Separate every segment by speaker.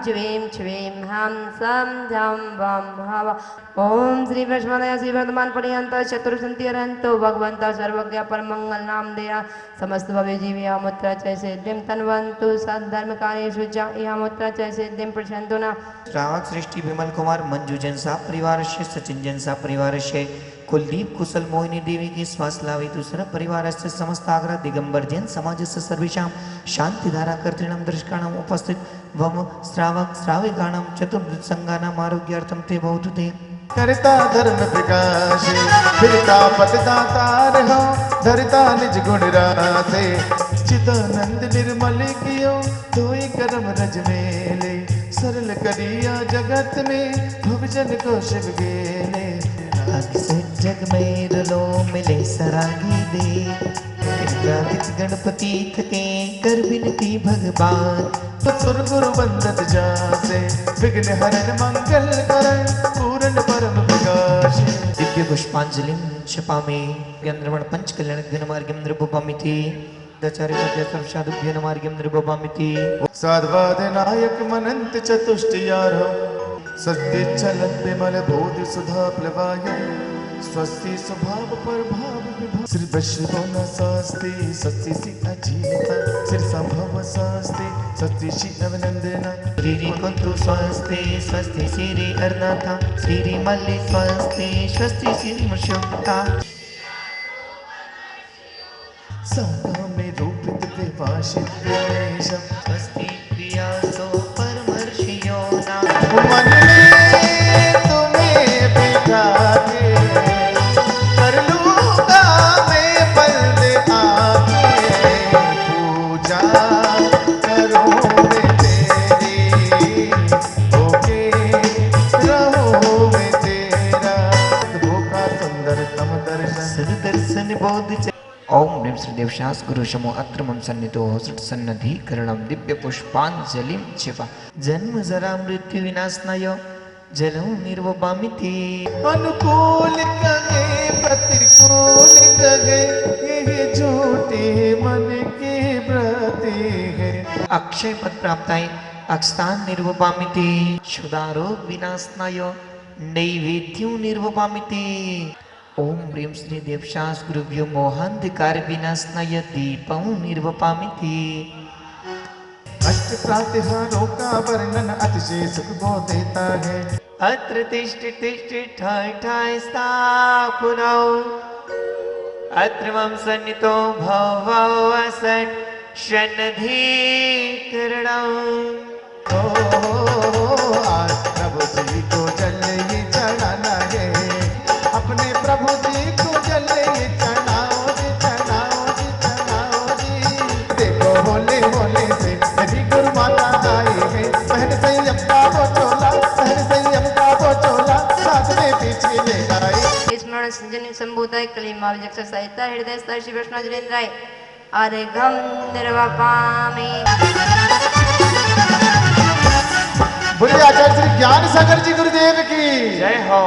Speaker 1: ज्वीं श्वीं हं सं झं वं हव ओम श्री वैष्णवाय श्री वर्धमान पर्यंत चतुर्संत्यरंतो भगवंत सर्वज्ञ परमंगल नाम देया समस्त भव्य जीवी मुद्रा च सिद्धिं तन्वन्तु सद्धर्म कार्येषु च मुद्रा च सिद्धिं प्रशन्तु न
Speaker 2: श्रावक सृष्टि विमल कुमार मंजू जन सा परिवार से सचिन जन सा परिवार से कुलदीप कुशल मोहिनी देवी की स्वास्थ्य दूसरा परिवार से समस्त आग्रह दिगंबर जैन समाज से सर्वेशा शांतिधारा कर्तृणाम दर्शकाणाम उपस्थित वम श्रावक श्राविकाणाम चतुर्थ संगानाम आरोग्यार्थम ते बहुत ते
Speaker 3: करता धर्म प्रकाश फिरता पतिदातार हो धरता निज गुण रासे चिदानंद निर्मल कियो धोई करम रज मेले सरल करिया जगत में भवजन को शिव गेले
Speaker 2: से जग में रलो मिले सरागी दे गणपति थके कर बिनती भगवान
Speaker 3: तो सुर गुरु बंदत जासे विघ्न हरण मंगल करण पूर्ण परम प्रकाश
Speaker 2: दिव्य पुष्पांजलि क्षपामे गंधर्वण पंच कल्याण घनमार्गम नृपपामिति दचार्य सर्वसाधुभ्यो नमार्गम नृपपामिति
Speaker 3: साधवाद नायक मनंत चतुष्टयारो सत्य चलन विमल बोधि सुधा प्लवाय स्वस्ति स्वभाव पर भाव विभाव श्री वैष्णव न शास्ते सत्य सी अजीता श्री संभव शास्ते सत्य श्री अभिनंदना
Speaker 2: श्री कुंतु स्वस्ते स्वस्ति श्री अर्नाथा श्री मल्ली स्वस्ते स्वस्ति श्री मुष्यता
Speaker 3: साका में रूपित विभाषित गणेशम
Speaker 2: स्वस्ति प्रिया सो परमर्षियो ना
Speaker 3: मन में तुम्हें बिठा के कर लूंगा मैं बंदे आके पूजा करूं मैं तेरी होके रहूं मैं तेरा भूखा सुंदरतम दर्शन
Speaker 2: सददर्शन बोध ओम नम श्रीदेव शास गुरु शमो अत्रमं सन्निधो सट सन्नधि करणम दिव्य पुष्पांजलिं क्षिपा जन्म जरा मृत्यु विनाशनाय जलौ निर्वपामिति
Speaker 3: अनुकूल कहे प्रतिकूल कहे ये झूठे मन के व्रते हैं
Speaker 2: अक्षय पद प्राप्ताय अक्षतान निर्वपामिति क्षुदारोग विनाशनाय नैवेद्यं निर्वपामिति ओम ह्रीं श्री देवशास गुरुभ्यो मोहांधकार विनाशनाय दीपं निर्वपामिति
Speaker 3: अष्ट प्रातिहारों का वर्णन अतिशय सुख को देता है
Speaker 2: अत्र तिष्ठ तिष्ठ ठाय ठाय स्थापुरौ अत्र मम सन्नितो भवौ असन् सन्निधि करणौ
Speaker 3: आज प्रभु जी को जल ये चढ़ाना है अपने प्रभु जी को जल ये चढ़ाओ जी चढ़ाओ जी चढ़ाओ जी देखो होले होले से मेरी गुरु माता आई है पहन संयम का वो चोला पहन संयम का वो चोला साथ में पीछे ले आई
Speaker 1: स्मरण संजन संभूताय कलिमा विजक्ष सहिता हृदय स्तर श्री वैष्णव जनेन्द्राय अर्घं निर्वपामि
Speaker 3: बोलिए आचार्य श्री ज्ञान सागर जी गुरुदेव की
Speaker 2: जय हो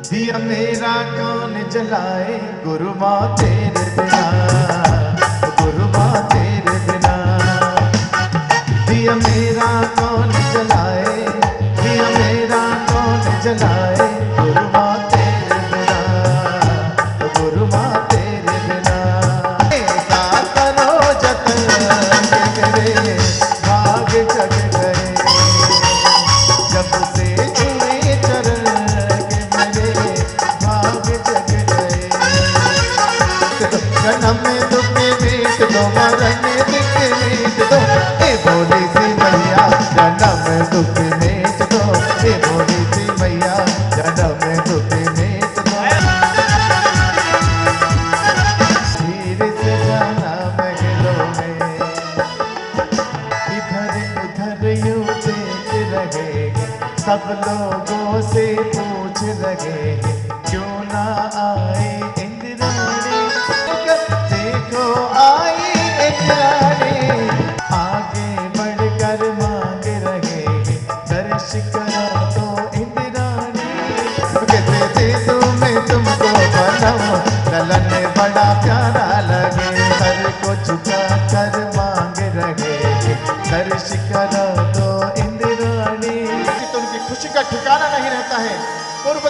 Speaker 3: दिया मेरा कौन जलाए गुरु माँ तेरे बिना गुरु माँ तेरे बिना दिया मेरा कौन जलाए दिया मेरा कौन जलाए गुरु माँ तेरे बिना गुरु माँ तेरे बिना ऐसा करो जतन मेरे भाग जग गए जब से जुए चरण के मेरे भाग जग गए जन्म में दुख मीट दो मरण में दुख मीट दो ए बोली सी मैया जन्म में दुख मीट दो ए बोली सी मैया जन्म में दुख मीट दो धीरे से जाना महलों में इधर उधर यूं देख रहे सब लोगों से पूछ रहे क्यों ना आए इंद्राणी देखो आई इंद्राणी आगे बढ़कर मांग रहे दर्श करो तो इंद्राणी कहते थे तुम्हें तुमको बनाओ ललन बड़ा प्यारा लगे सर को झुका कर मांग रहे दर्श करो तो इंद्राणी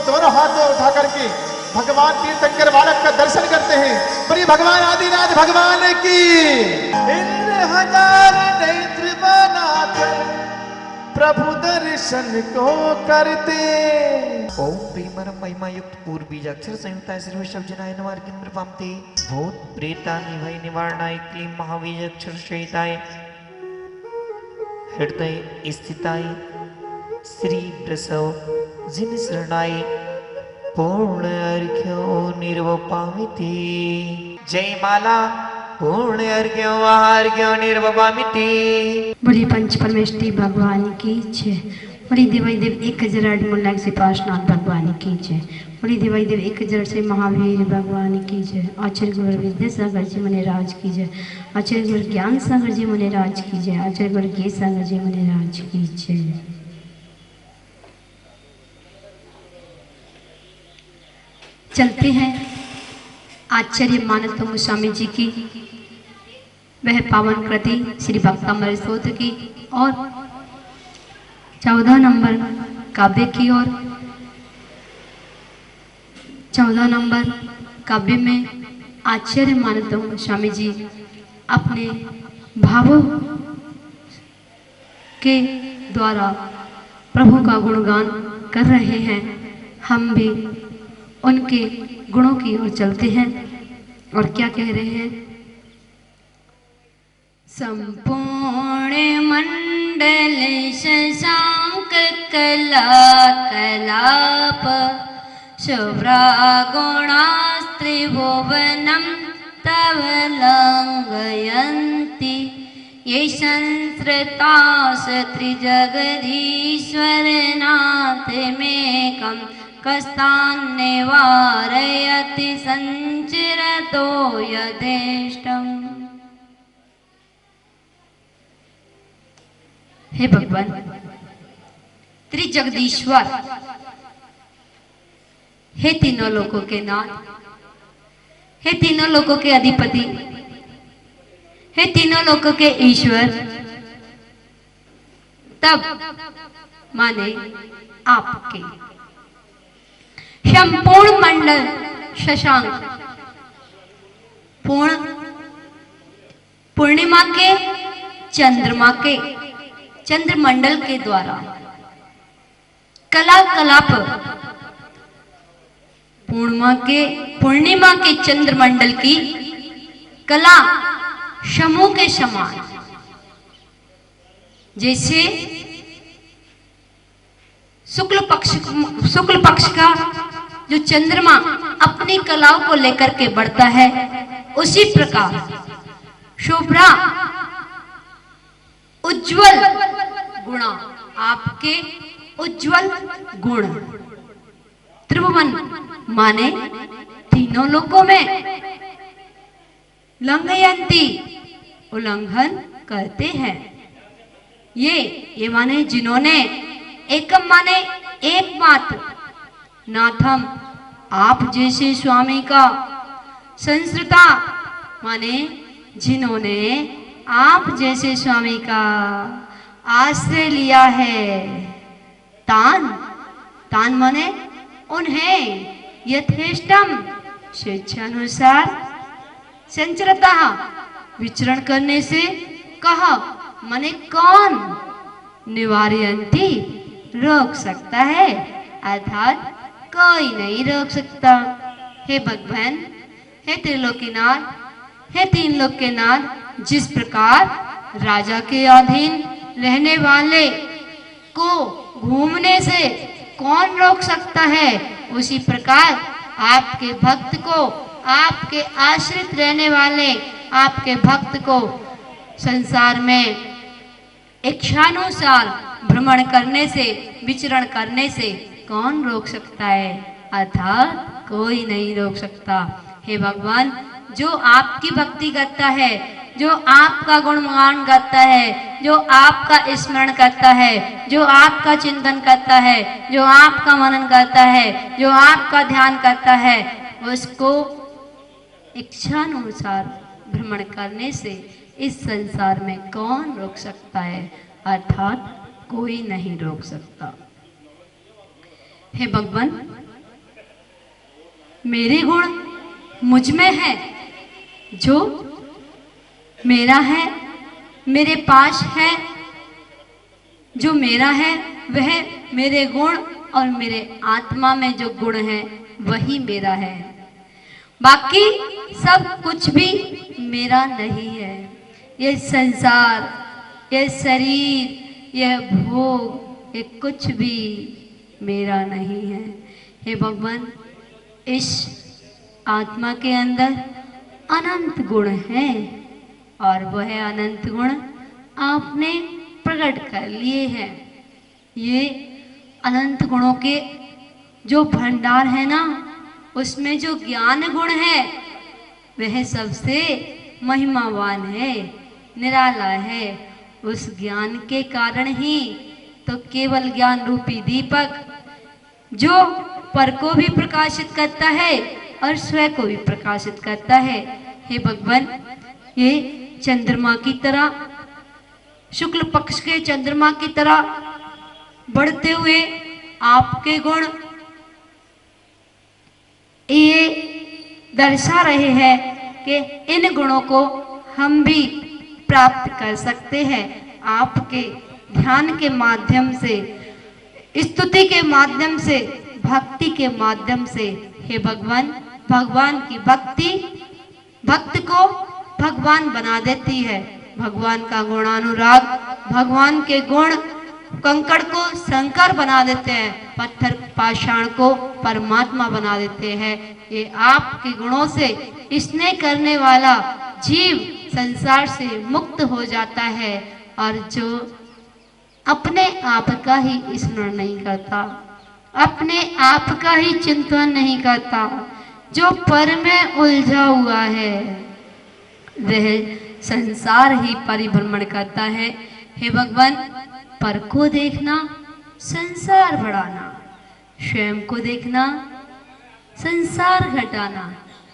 Speaker 3: दोनों हाथों उठा करके भगवान तीर्थंकर बालक का दर्शन करते हैं। पर ये भगवान आदिनाथ भगवान की इंद्र हजार नेत्र बनाकर प्रभु दर्शन को करते।
Speaker 2: ओम प्रेमरम महिमा युक्त पूर्व बीजाक्षर संयुक्ता सर्व शब्दनाय नमः केंद्र पामते भूत प्रेतानि भय निवारणाय क्लीं महाबीजाक्षर सहिताय हृदय स्थिताय श्री प्रसव जिन शरणाय पूर्ण अर्घ्यो निर्वपामिति। जय माला पूर्ण अर्घ्यो निर्वपामिति।
Speaker 4: बड़ी पंच परमेष्टि भगवान की जय। बड़ी देवाई देव 1000 मुल्लाक से पार्शनाथ भगवान की जय। बड़ी देवाई देव 1000 से महावीर भगवान की जय। आचार्य गुरु विद्यासागर जी मुनि राज की जय। आचार्य गुरु ज्ञान सागर जी मुनि राज की जय। आचार्य गुरु ज्ञान सागर जी मुनि राज की जय। चलते हैं आचार्य मानवतम गोस्वामी जी की वह पावन कृति श्री भक्तामृत स्तोत्र की और 14 नंबर काव्य की ओर। 14 नंबर काव्य में आचार्य मानवतम गोस्वामी जी अपने भावों के द्वारा प्रभु का गुणगान कर रहे हैं। हम भी उनके गुणों की ओर चलते हैं और क्या कह रहे हैं। संपूर्ण मंडल शशांक कला कलाप शुभ्रा गुणास्त्रिभुवनं तव लंघयन्ति ये संसृतास त्रिजगदीश्वरनाथ मेकं कस्तान् निवारयति संचिरतो यथेष्टम्। हे भगवान त्रिजगदीश्वर, हे तीनों लोकों के नाथ, हे तीनों लोकों के अधिपति, हे तीनों लोकों के ईश्वर, तब माने आपके संपूर्ण मंडल शशांक पूर्णिमा के चंद्रमा के चंद्रमंडल के द्वारा कला कलाप पूर्णिमा के चंद्रमंडल की कला समूह के समान, जैसे शुक्ल पक्ष का जो चंद्रमा अपनी कलाओं को लेकर के बढ़ता है, उसी प्रकार शुभ्रा उज्जवल गुणा आपके उज्जवल गुण त्रिभुवन माने तीनों लोकों में लंघयंती उल्लंघन करते हैं। ये माने जिन्होंने एकम माने एकमात्र नाथम आप जैसे स्वामी का संस्कृता माने जिन्होंने आप जैसे स्वामी का आश्रय लिया है। तान माने उन्हें यथेष्टम स्वेच्छानुसार संचरता विचरण करने से कहा माने कौन निवारयंती रोक सकता है, अर्थात कोई नहीं रोक सकता। हे भगवान, हे त्रिलोकीनाथ, हे तीन लोक के नाथ, जिस प्रकार राजा के अधीन रहने वाले को घूमने से कौन रोक सकता है, उसी प्रकार आपके भक्त को, आपके आश्रित रहने वाले आपके भक्त को संसार में इच्छानुसार भ्रमण करने से, विचरण करने से कौन रोक सकता है, अर्थात कोई नहीं रोक सकता। हे भगवान, जो आपकी भक्ति करता है, जो आपका गुणगान करता है, जो आपका स्मरण करता है, जो आपका चिंतन करता है, जो आपका मनन करता है, जो आपका ध्यान करता है, उसको इच्छानुसार भ्रमण करने से इस संसार में कौन रोक सकता है, अर्थात कोई नहीं रोक सकता। हे भगवान, मेरे गुण मुझ में है, जो मेरा है, मेरे पास है, जो मेरा है वह मेरे गुण और मेरे आत्मा में जो गुण है वही मेरा है। बाकी सब कुछ भी मेरा नहीं है। ये संसार, ये शरीर, यह भोग, ये कुछ भी मेरा नहीं है। हे भगवान, इस आत्मा के अंदर अनंत गुण हैं और वह अनंत गुण आपने प्रकट कर लिए हैं। ये अनंत गुणों के जो भंडार है ना, उसमें जो ज्ञान गुण है वह सबसे महिमावान है, निराला है। उस ज्ञान के कारण ही तो केवल ज्ञान रूपी दीपक जो पर को भी प्रकाशित करता है और स्वयं को भी प्रकाशित करता है। हे भगवान, ये चंद्रमा की तरह, शुक्ल पक्ष के चंद्रमा की तरह बढ़ते हुए आपके गुण ये दर्शा रहे हैं कि इन गुणों को हम भी प्राप्त कर सकते हैं आपके ध्यान के माध्यम से, स्तुति के माध्यम से, भक्ति के माध्यम से। हे भगवान, भगवान की भक्ति भक्त को भगवान बना देती है। भगवान का गुणानुराग, भगवान के गुण कंकड़ को शंकर बना देते हैं, पत्थर पाषाण को परमात्मा बना देते हैं। ये आपके गुणों से स्नेह करने वाला जीव संसार से मुक्त हो जाता है, और जो अपने आप का ही स्मरण नहीं करता, अपने आप का ही चिंतन नहीं करता, जो पर में उलझा हुआ है, वह संसार ही परिभ्रमण करता है। हे भगवान, पर को देखना, संसार बढ़ाना, स्वयं को देखना, संसार घटाना।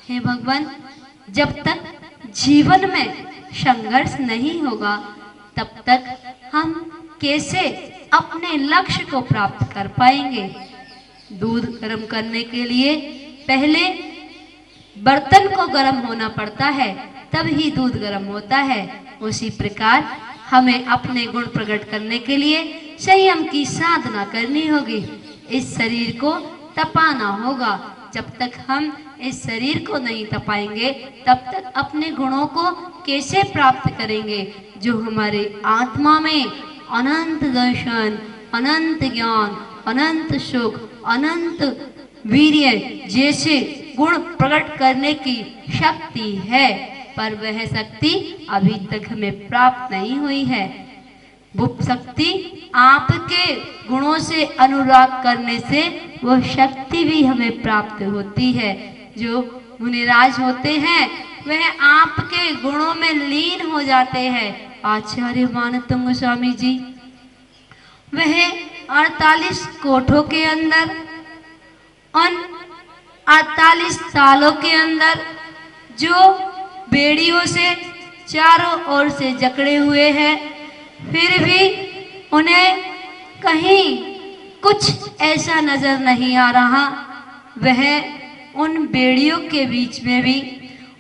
Speaker 4: हे भगवान, जब तक जीवन में संघर्ष नहीं होगा तब तक हम कैसे अपने लक्ष्य को प्राप्त कर पाएंगे। दूध गर्म करने के लिए पहले बर्तन को गर्म होना पड़ता है, तब ही दूध गर्म होता है। उसी प्रकार हमें अपने गुण प्रकट करने के लिए संयम की साधना करनी होगी। इस शरीर को तपाना होगा। जब तक हम इस शरीर को नहीं तपाएंगे तब तक अपने गुणों को कैसे प्राप्त करेंगे, जो हमारे आत्मा में अनंत दर्शन, अनंत ज्ञान, अनंत सुख, अनंत वीर्य जैसे गुण प्रकट करने की शक्ति है, पर वह शक्ति अभी तक हमें प्राप्त नहीं हुई है। वो शक्ति आपके गुणों से अनुराग करने से वह शक्ति भी हमें प्राप्त होती है। जो मुनिराज होते हैं वह आपके गुणों में लीन हो जाते हैं। आचार्य मानतुंग स्वामी जी, वह 48 कोठों के अंदर, उन 48 सालों के अंदर जो बेड़ियों से चारों ओर से जकड़े हुए हैं, फिर भी उन्हें कहीं कुछ ऐसा नजर नहीं आ रहा। वह उन बेड़ियों के बीच में भी,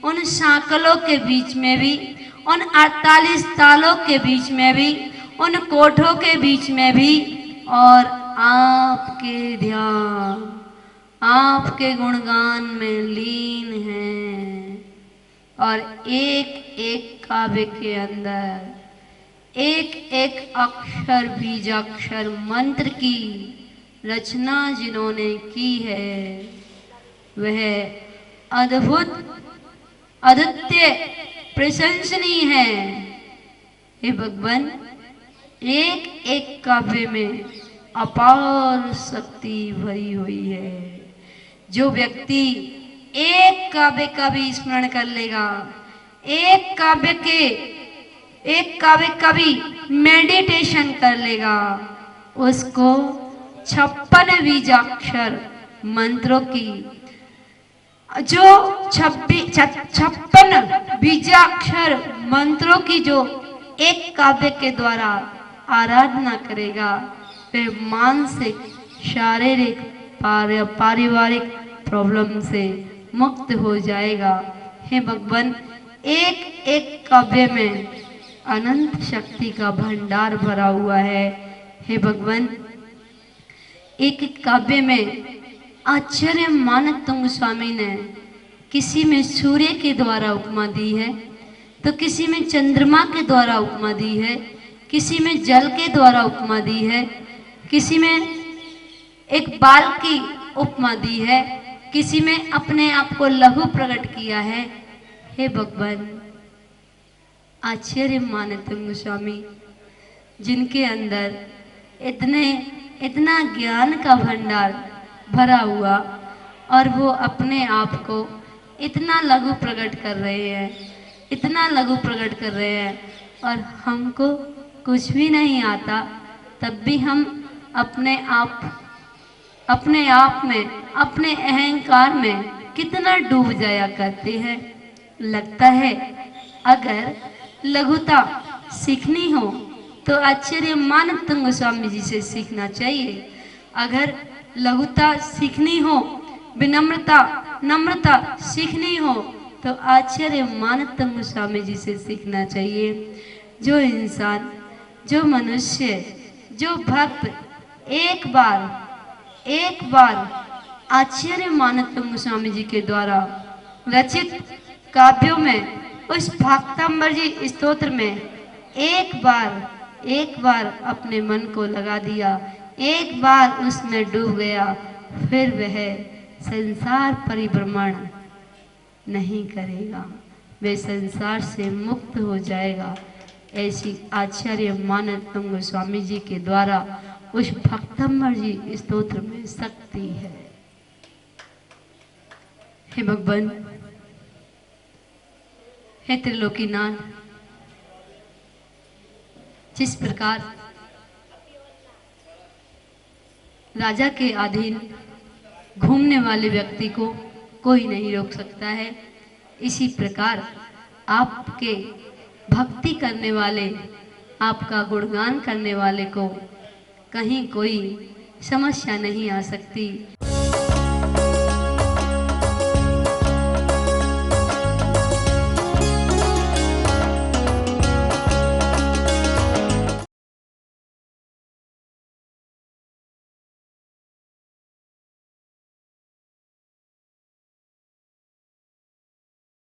Speaker 4: उन सांकलों के बीच में भी, उन 48 तालों के बीच में भी, उन कोठों के बीच में भी, और आपके ध्यान, आपके गुणगान में लीन हैं। और एक एक काव्य के अंदर एक एक अक्षर, बीजाक्षर मंत्र की रचना जिन्होंने की है, वह अद्भुत, अद्वितीय, प्रशंसनीय है। हे भगवान, एक एक काव्य में अपार शक्ति भरी हुई है। जो व्यक्ति एक काव्य का भी स्मरण कर लेगा, एक काव्य का भी मेडिटेशन कर लेगा, उसको 56 बीजाक्षर मंत्रों की, जो 56 बीजाक्षर मंत्रों की जो एक काव्य के द्वारा आराधना करेगा, वह मानसिक, शारीरिक, पारिवारिक, प्रॉब्लम से मुक्त हो जाएगा। हे भगवान, एक एक काव्य में अनंत शक्ति का भंडार भरा हुआ है। हे भगवान, एक एक काव्य में आश्चर्य मानक तुंग स्वामी ने किसी में सूर्य के द्वारा उपमा दी है, तो किसी में चंद्रमा के द्वारा उपमा दी है, किसी में जल के द्वारा उपमा दी है, किसी में एक बाल की उपमा दी है, किसी में अपने आप को लघु प्रकट किया है। हे भगवान, आश्चर्य मानक तुंग स्वामी, जिनके अंदर इतना ज्ञान का भंडार भरा हुआ और वो अपने आप को इतना लघु प्रकट कर रहे हैं, इतना लघु प्रकट कर रहे हैं, और हमको कुछ भी नहीं आता, तब भी हम अपने आप में, अपने अहंकार में कितना डूब जाया करते हैं। लगता है अगर लघुता सीखनी हो तो आचार्य मानक तुंग स्वामी जी से सीखना चाहिए। अगर लघुता सीखनी हो, नम्रता सीखनी हो तो आचार्य मानक तुंग स्वामी जी से सीखना चाहिए। जो इंसान, जो मनुष्य, जो भक्त एक बार आचार्य मानक तुंग स्वामी जी के द्वारा रचित काव्यों में, उस भाक्तांबर जी स्तोत्र में एक बार अपने मन को लगा दिया, एक बार उसमें डूब गया, फिर वह संसार परिभ्रमण नहीं करेगा, वह संसार से मुक्त हो जाएगा। ऐसी आचार्य मानक तुंग स्वामी जी के द्वारा उस भक्तंबर जी स्तोत्र में शक्ति है। हे भगवान, हे त्रिलोकीनाथ, जिस प्रकार राजा के अधीन घूमने वाले व्यक्ति को कोई नहीं रोक सकता है, इसी प्रकार आपके भक्ति करने वाले, आपका गुणगान करने वाले को कहीं कोई समस्या नहीं आ सकती।